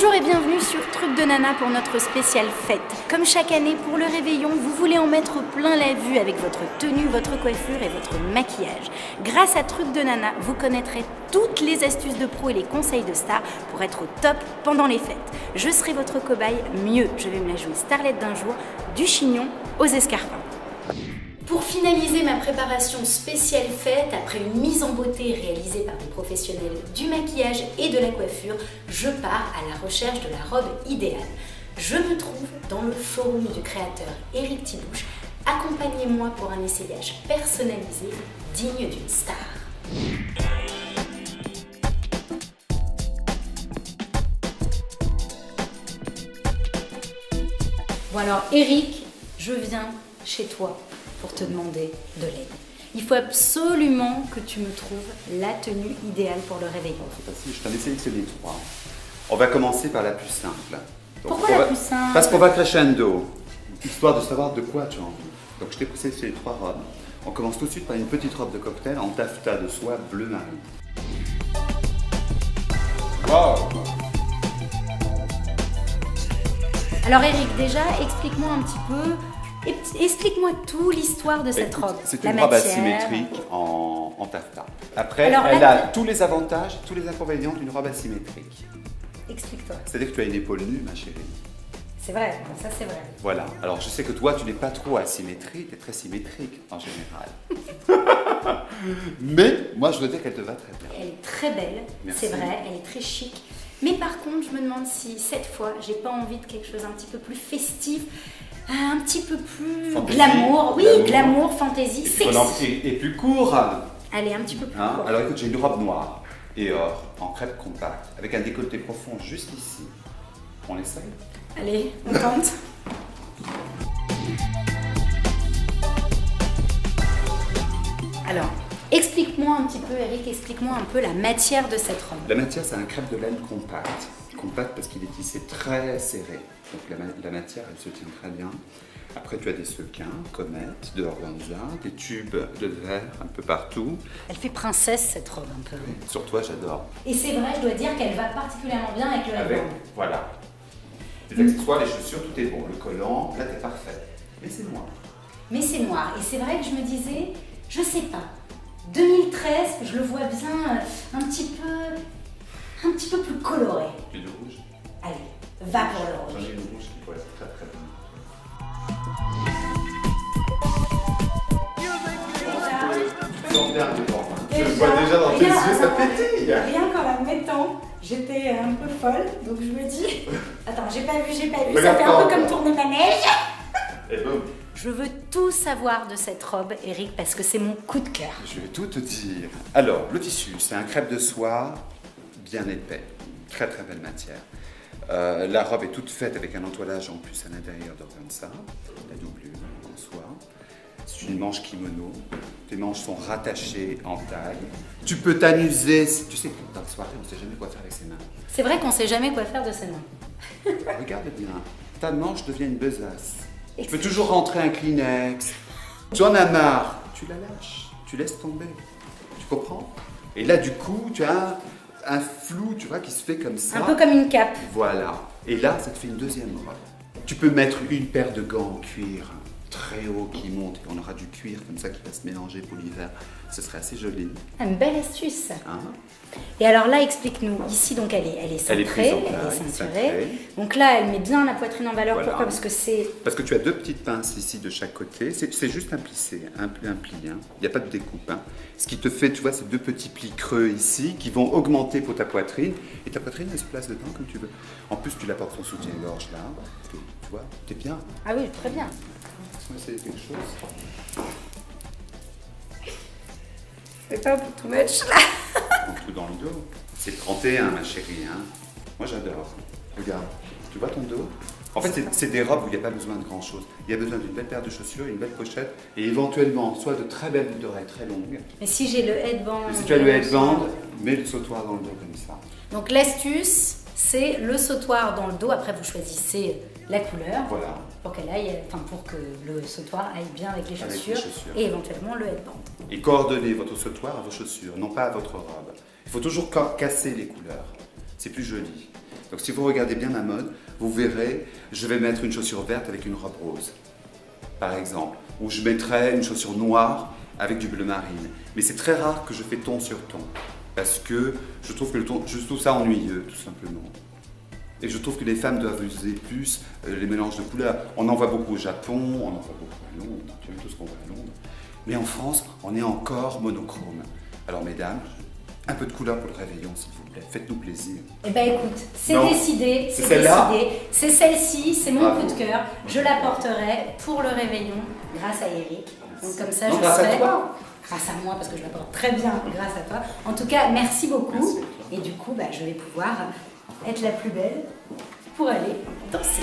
Bonjour et bienvenue sur Truc de Nana pour notre spéciale fête. Comme chaque année pour le réveillon, vous voulez en mettre plein la vue avec votre tenue, votre coiffure et votre maquillage. Grâce à Truc de Nana, vous connaîtrez toutes les astuces de pro et les conseils de star pour être au top pendant les fêtes. Je serai votre cobaye, mieux, je vais me la jouer starlette d'un jour, du chignon aux escarpins. Pour finaliser ma préparation spéciale fête, après une mise en beauté réalisée par des professionnels du maquillage et de la coiffure, je pars à la recherche de la robe idéale. Je me trouve dans le showroom du créateur Eric Thibouche. Accompagnez-moi pour un essayage personnalisé digne d'une star. Bon alors Eric, je viens chez toi pour te demander de l'aide. Il faut absolument que tu me trouves la tenue idéale pour le réveillon. C'est facile, je t'en ai sélectionné 3. On va commencer par la plus simple. Donc, pourquoi la plus simple? Parce qu'on va crescendo, histoire de savoir de quoi tu as envie. Donc je t'ai sélectionné 3 robes. On commence tout de suite par une petite robe de cocktail en taffetas de soie bleu marine. Wow! Alors Eric, déjà, explique-moi un petit peu... Explique-moi tout l'histoire de cette robe. C'est une robe asymétrique en taffetas. Après, alors, elle a tous les avantages, tous les inconvénients d'une robe asymétrique. Explique-toi. C'est-à-dire que tu as une épaule nue, ma chérie. C'est vrai, ça c'est vrai. Voilà. Alors je sais que toi, tu n'es pas trop asymétrique, tu es très symétrique en général. Mais moi, je veux dire qu'elle te va très bien. Elle est très belle, c'est vrai, elle est très chic. Mais par contre, je me demande si cette fois, j'ai pas envie de quelque chose un petit peu plus festif. Un petit peu plus fantasy, glamour, oui, glamour, fantaisie, sexy. Et plus court. Allez, un petit peu plus court. Alors écoute, j'ai une robe noire et or en crêpe compacte avec un décolleté profond juste ici. On essaye? Allez, on tente. Alors, explique-moi un petit peu, Eric, explique-moi un peu la matière de cette robe. La matière, c'est un crêpe de laine compact. Compact parce qu'il est tissé très serré. Donc la matière, elle se tient très bien. Après, tu as des sequins, comètes, de organza, des tubes de verre un peu partout. Elle fait princesse, cette robe, un peu. Oui, sur toi, j'adore. Et c'est vrai, je dois dire qu'elle va particulièrement bien avec le headband. Voilà. Les accessoires, les chaussures, tout est bon. Le collant, là, t'es parfait. Mais c'est noir. Mais c'est noir. Et c'est vrai que je me disais, je sais pas, 2013, je le vois bien un petit peu plus coloré. Et le rouge? Allez, va pour le rouge. J'en ai une rouge qui pourrait être très très bonne. Tu sens bien devant. Je le vois déjà dans tes yeux, ça pétille. Rien qu'en la mettant, j'étais un peu folle, donc je me dis... Attends, j'ai pas vu, ça Regarde fait un peu comme tourner ma neige. Et boum. Je veux tout savoir de cette robe, Eric, parce que c'est mon coup de cœur. Je vais tout te dire. Alors, le tissu, c'est un crêpe de soie bien épais. Très très belle matière. La robe est toute faite avec un entoilage en plus à l'intérieur d'organza, la doublure en soie. C'est une manche kimono. Tes manches sont rattachées en taille. Tu peux t'amuser. Tu sais que dans la soirée, on ne sait jamais quoi faire avec ses mains. C'est vrai qu'on sait jamais quoi faire de ses mains. Regarde bien. Ta manche devient une besace. Tu peux toujours rentrer un Kleenex. Tu en as marre. Tu la lâches. Tu laisses tomber. Tu comprends? Et là, du coup, tu as un flou, tu vois, qui se fait comme ça. Un peu comme une cape. Voilà. Et là, ça te fait une deuxième robe. Tu peux mettre une paire de gants en cuir très haut qui monte et on aura du cuir comme ça qui va se mélanger pour l'hiver. Ce serait assez joli. Une belle astuce. Hein? Et alors là, explique-nous. Ici, donc, elle est cintrée, elle est cinturée. Donc là, elle met bien la poitrine en valeur. Voilà. Pourquoi? Parce que c'est... Parce que tu as 2 petites pinces ici de chaque côté. C'est juste un plissé, un pli. Hein. Il n'y a pas de découpe. Hein. Ce qui te fait, tu vois, ces 2 petits plis creux ici qui vont augmenter pour ta poitrine. Et ta poitrine, elle se place dedans comme tu veux. En plus, tu l'apportes ton soutien-gorge là. Tu vois, t'es bien. Ah oui, très bien. On va essayer quelque chose. C'est pas pour tout much là. Un coup dans le dos. C'est 31, ma chérie. Hein. Moi, j'adore. Regarde, tu vois ton dos? En fait, c'est des robes où il n'y a pas besoin de grand-chose. Il y a besoin d'une belle paire de chaussures, une belle pochette et éventuellement soit de très belles boucles d'oreilles très longues. Mais si j'ai le headband... Mais si tu as le headband, mets le sautoir dans le dos comme ça. Donc l'astuce, c'est le sautoir dans le dos. Après, vous choisissez la couleur. Voilà. Pour qu'elle aille, enfin pour que le sautoir aille bien avec les chaussures, et éventuellement le headband. Et coordonnez votre sautoir à vos chaussures, non pas à votre robe. Il faut toujours casser les couleurs. C'est plus joli. Donc si vous regardez bien ma mode, vous verrez, je vais mettre une chaussure verte avec une robe rose, par exemple. Ou je mettrai une chaussure noire avec du bleu marine. Mais c'est très rare que je fais ton sur ton. Parce que je trouve ça ennuyeux, tout simplement. Et je trouve que les femmes doivent user plus les mélanges de couleurs. On en voit beaucoup au Japon, on en voit beaucoup à Londres, tu vois tout ce qu'on voit à Londres. Mais en France, on est encore monochrome. Alors mesdames, un peu de couleur pour le réveillon, s'il vous plaît. Faites-nous plaisir. Eh ben écoute, c'est Non. décidé, C'est celle-là décidé. C'est celle-ci, c'est mon Bravo. coup de cœur. Je la porterai pour le réveillon grâce à Eric. Donc comme ça, Non, je grâce à serai... toi. Grâce à moi, parce que je la porte très bien grâce à toi. En tout cas, merci beaucoup. Merci à toi. Et du coup, je vais pouvoir être la plus belle pour aller danser.